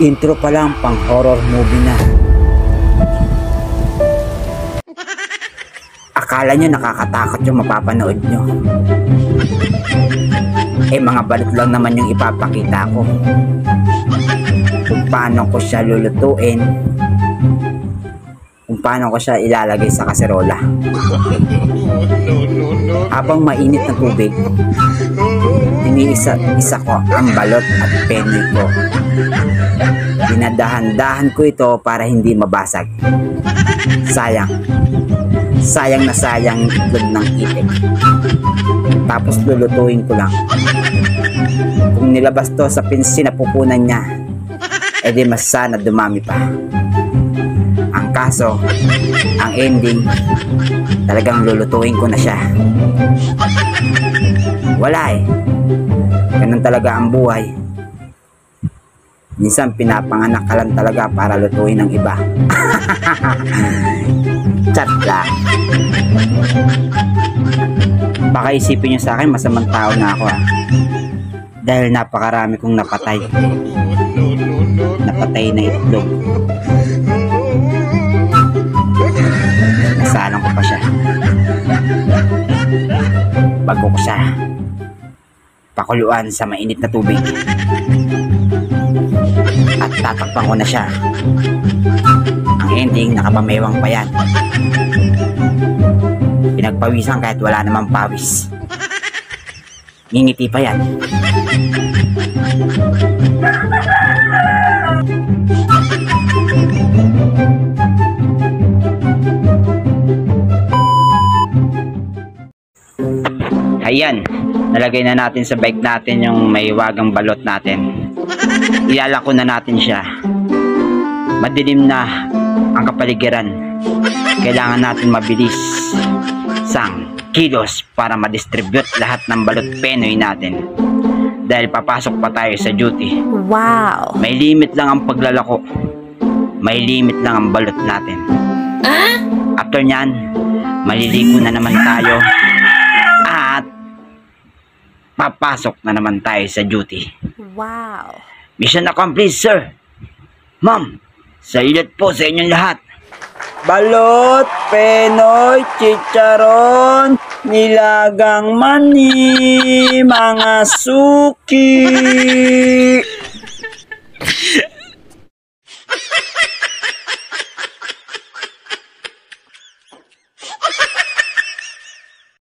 Intro pa lang, pang horror movie na. Akala nyo nakakatakot yung mapapanood nyo. Mga balot lang naman yung ipapakita ko. Kung paano ko siya lulutuin, kung paano ko siya ilalagay sa kaserola. Habang mainit na tubig, iniisa ko ang balot at penoy ko. Dinadahan-dahan ko ito para hindi mabasag. Sayang na sayang yung itlog ng itik. Tapos lulutuin ko lang. Kung nilabas to sa sinapupunan niya, edi mas sana dumami pa. Ang kaso, ang ending, talagang lulutuin ko na siya. Wala eh. Ganun talaga ang buhay. Minsan pinapanganak ka lang talaga para lutuin ng iba. Chat lang. Baka isipin nyo sa akin masamang tao na ako dahil napakarami kong napatay. Napatay na itlog. Nasalang ko pa siya. Bago ko siya pakuluan sa mainit na tubig. At tatakpan ko na siya. Ang ending, nakapamewang pa yan. Pinagpawisan kahit wala namang pawis. Ngingiti pa yan. Ayan, nalagay na natin sa bike natin yung may wagang balot natin. Ilalako na natin siya. Madilim na ang kapaligiran. Kailangan natin mabilis sang kilos para ma-distribute lahat ng balot penoy natin. Dahil papasok pa tayo sa duty. Wow! May limit lang ang paglalako. May limit lang ang balot natin. After nyan, maliligo na naman tayo. At papasok na naman tayo sa duty. Wow! Mission accomplished, sir. Ma'am, saludo po sa inyong lahat. Balot, penoy, chicharon, nilagang mani, mga suki.